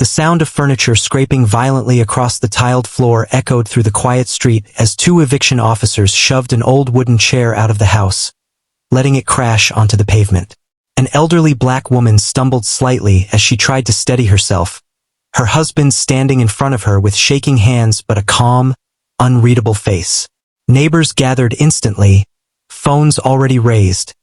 The sound of furniture scraping violently across the tiled floor echoed through the quiet street as two eviction officers shoved an old wooden chair out of the house, letting it crash onto the pavement. An elderly black woman stumbled slightly as she tried to steady herself, her husband standing in front of her with shaking hands but a calm, unreadable face. Neighbors gathered instantly, phones already raised,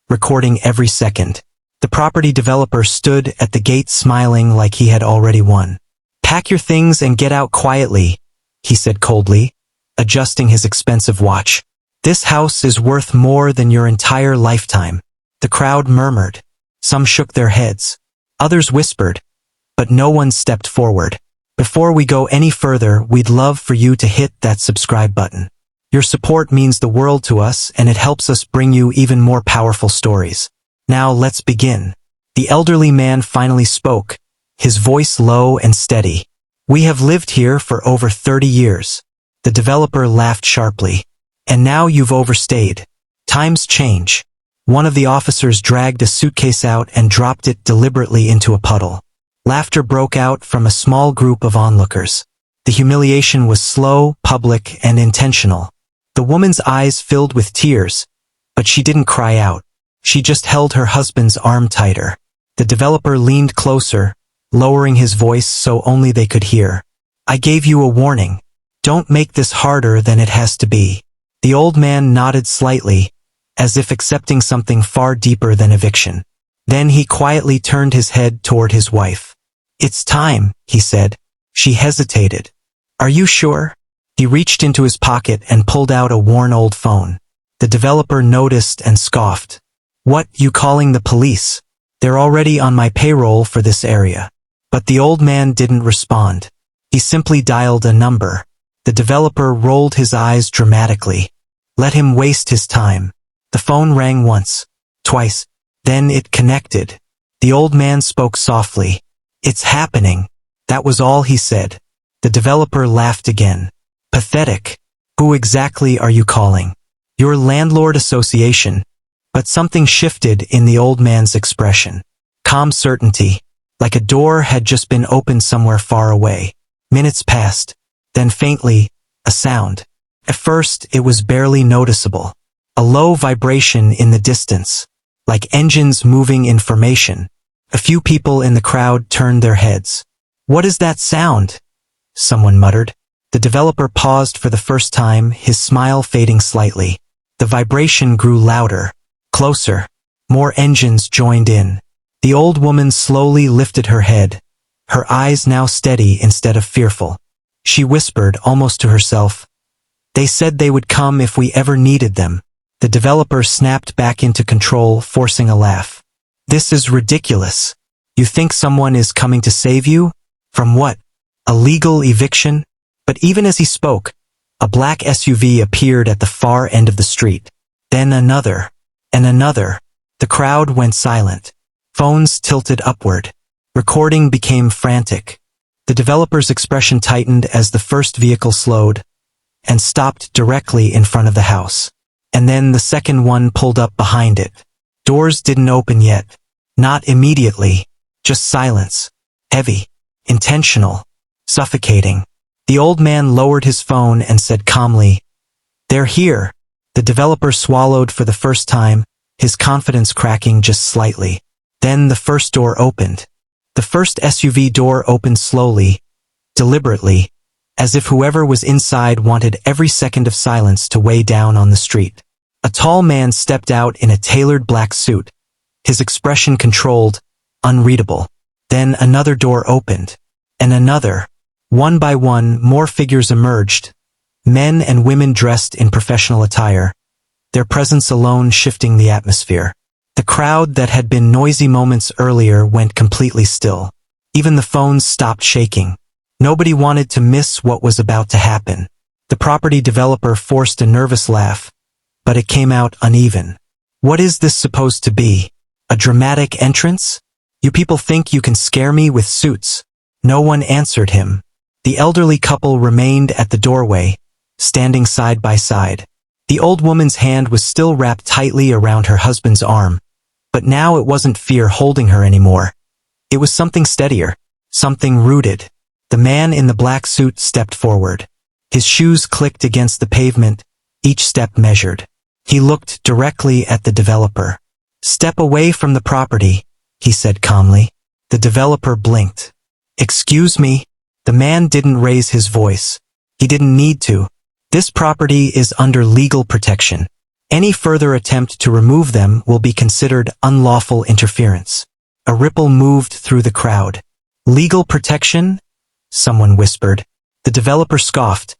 recording every second. The property developer stood at the gate smiling like he had already won. "Pack your things and get out quietly," he said coldly, adjusting his expensive watch. "This house is worth more than your entire lifetime." The crowd murmured. Some shook their heads. Others whispered, but no one stepped forward. "Before we go any further, we'd love for you to hit that subscribe button. Your support means the world to us and it helps us bring you even more powerful stories. Now let's begin." The elderly man finally spoke, his voice low and steady. "We have lived here for over 30 years. The developer laughed sharply. "And now you've overstayed. Times change." One of the officers dragged a suitcase out and dropped it deliberately into a puddle. Laughter broke out from a small group of onlookers. The humiliation was slow, public, and intentional. The woman's eyes filled with tears, but she didn't cry out. She just held her husband's arm tighter. The developer leaned closer, lowering his voice so only they could hear. "I gave you a warning. Don't make this harder than it has to be." The old man nodded slightly, as if accepting something far deeper than eviction. Then he quietly turned his head toward his wife. "It's time," he said. She hesitated. "Are you sure?" He reached into his pocket and pulled out a worn old phone. The developer noticed and scoffed. "What, you calling the police? They're already on my payroll for this area." But the old man didn't respond. He simply dialed a number. The developer rolled his eyes dramatically. Let him waste his time. The phone rang once, twice, then it connected. The old man spoke softly. "It's happening." That was all he said. The developer laughed again. "Pathetic. Who exactly are you calling?" "Your landlord association." But something shifted in the old man's expression. Calm certainty, like a door had just been opened somewhere far away. Minutes passed. Then faintly, a sound. At first, it was barely noticeable. A low vibration in the distance, like engines moving in formation. A few people in the crowd turned their heads. "What is that sound?" someone muttered. The developer paused for the first time, his smile fading slightly. The vibration grew louder, closer. More engines joined in. The old woman slowly lifted her head, her eyes now steady instead of fearful. She whispered, almost to herself, "They said they would come if we ever needed them." The developer snapped back into control, forcing a laugh. "This is ridiculous. You think someone is coming to save you? From what? A legal eviction?" But even as he spoke, a black SUV appeared at the far end of the street. Then another, and another. The crowd went silent. Phones tilted upward. Recording became frantic. The developer's expression tightened as the first vehicle slowed and stopped directly in front of the house. And then the second one pulled up behind it. Doors didn't open yet. Not immediately. Just silence. Heavy. Intentional. Suffocating. The old man lowered his phone and said calmly, "They're here." The developer swallowed for the first time, his confidence cracking just slightly. Then the first door opened. The first SUV door opened slowly, deliberately, as if whoever was inside wanted every second of silence to weigh down on the street. A tall man stepped out in a tailored black suit, his expression controlled, unreadable. Then another door opened, and another. One by one, more figures emerged, men and women dressed in professional attire, their presence alone shifting the atmosphere. The crowd that had been noisy moments earlier went completely still. Even the phones stopped shaking. Nobody wanted to miss what was about to happen. The property developer forced a nervous laugh, but it came out uneven. "What is this supposed to be? A dramatic entrance? You people think you can scare me with suits?" No one answered him. The elderly couple remained at the doorway, standing side by side. The old woman's hand was still wrapped tightly around her husband's arm, but now it wasn't fear holding her anymore. It was something steadier, something rooted. The man in the black suit stepped forward. His shoes clicked against the pavement, each step measured. He looked directly at the developer. "Step away from the property," he said calmly. The developer blinked. "Excuse me?" The man didn't raise his voice. He didn't need to. "This property is under legal protection. Any further attempt to remove them will be considered unlawful interference." A ripple moved through the crowd. "Legal protection?" someone whispered. The developer scoffed,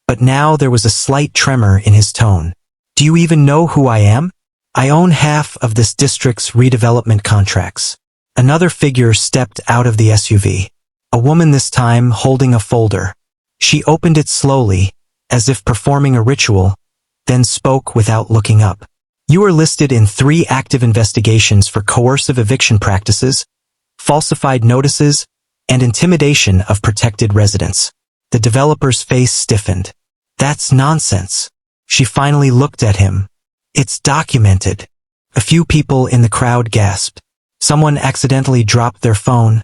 but now there was a slight tremor in his tone. "Do you even know who I am? I own half of this district's redevelopment contracts." Another figure stepped out of the SUV. A woman this time holding a folder. She opened it slowly, as if performing a ritual, then spoke without looking up. "You are listed in 3 active investigations for coercive eviction practices, falsified notices, and intimidation of protected residents." The developer's face stiffened. "That's nonsense." She finally looked at him. "It's documented." A few people in the crowd gasped. Someone accidentally dropped their phone,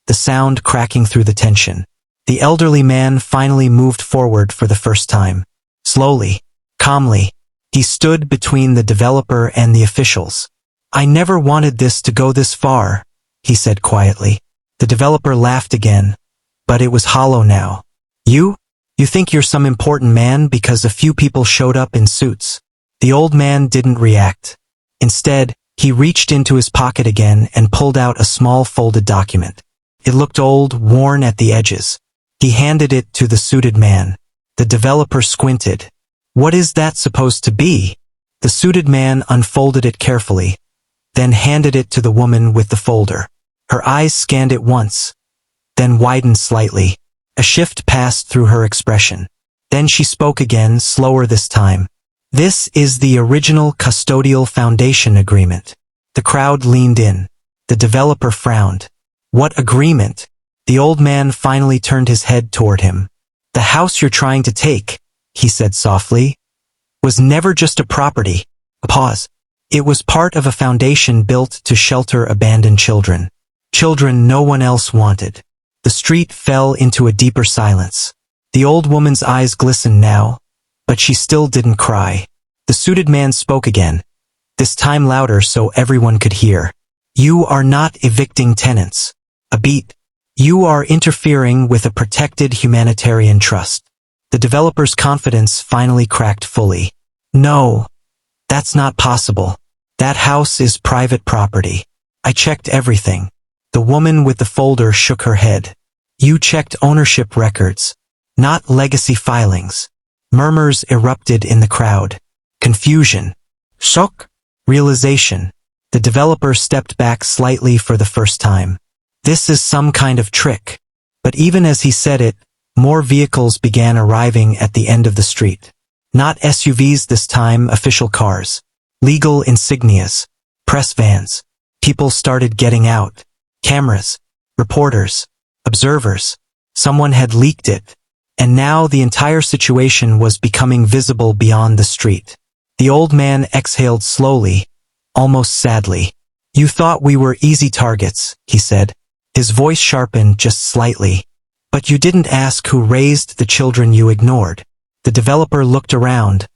the sound cracking through the tension. The elderly man finally moved forward for the first time. Slowly, calmly, he stood between the developer and the officials. "I never wanted this to go this far," he said quietly. The developer laughed again, but it was hollow now. You think you're some important man because a few people showed up in suits." The old man didn't react. Instead, he reached into his pocket again and pulled out a small folded document. It looked old, worn at the edges. He handed it to the suited man. The developer squinted. "What is that supposed to be?" The suited man unfolded it carefully, then handed it to the woman with the folder. Her eyes scanned it once, then widened slightly. A shift passed through her expression. Then she spoke again, slower this time. "This is the original custodial foundation agreement." The crowd leaned in. The developer frowned. "What agreement?" The old man finally turned his head toward him. "The house you're trying to take," he said softly, "was never just a property." A pause. "It was part of a foundation built to shelter abandoned children. Children no one else wanted." The street fell into a deeper silence. The old woman's eyes glistened now, but she still didn't cry. The suited man spoke again, this time louder so everyone could hear. "You are not evicting tenants. A beat. You are interfering with a protected humanitarian trust." The developer's confidence finally cracked fully. "No, that's not possible. That house is private property. I checked everything." The woman with the folder shook her head. "You checked ownership records, not legacy filings." Murmurs erupted in the crowd. Confusion. Shock. Realization. The developer stepped back slightly for the first time. This is some kind of trick. But even as he said it, more vehicles began arriving at the end of the street. Not SUVs this time, official cars. Legal insignias. Press vans. People started getting out. Cameras. Reporters. Observers. Someone had leaked it. And now the entire situation was becoming visible beyond the street. The old man exhaled slowly, almost sadly. "You thought we were easy targets," he said. His voice sharpened just slightly. "But you didn't ask who raised the children you ignored." The developer looked around,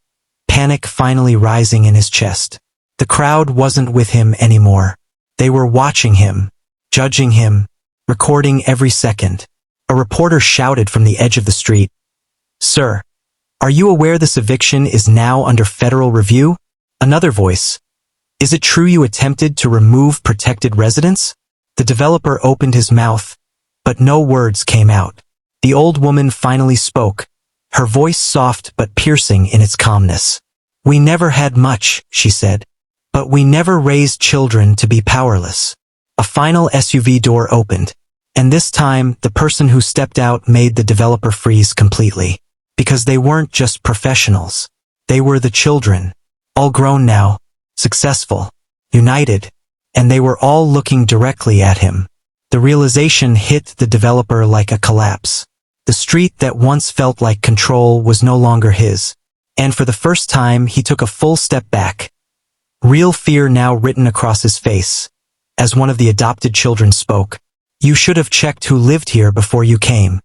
panic finally rising in his chest. The crowd wasn't with him anymore. They were watching him, judging him, recording every second. A reporter shouted from the edge of the street, "Sir, are you aware this eviction is now under federal review?" Another voice, "Is it true you attempted to remove protected residents?" The developer opened his mouth, but no words came out. The old woman finally spoke, her voice soft but piercing in its calmness. "We never had much," she said, "but we never raised children to be powerless." A final SUV door opened, and this time the person who stepped out made the developer freeze completely. Because they weren't just professionals. They were the children, all grown now, successful, united, and they were all looking directly at him. The realization hit the developer like a collapse. The street that once felt like control was no longer his, and for the first time he took a full step back. Real fear now written across his face. As one of the adopted children spoke, You should have checked who lived here before you came.